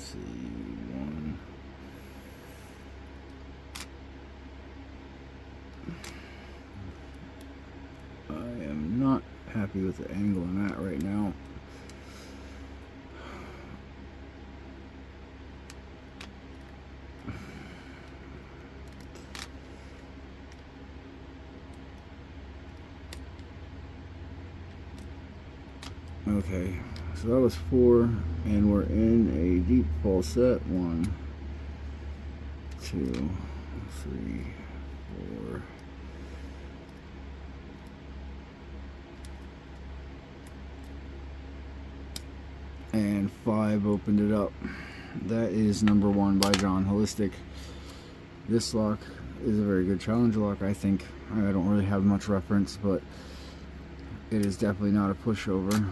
Let's see, one. I am not happy with the angle I'm at right now. Okay, so that was 4, and we're in a deep falset. 1, 2, 3, 4. And 5 opened it up. That is number 1 by John Holistic. This lock is a very good challenge lock, I think. I don't really have much reference, but it is definitely not a pushover.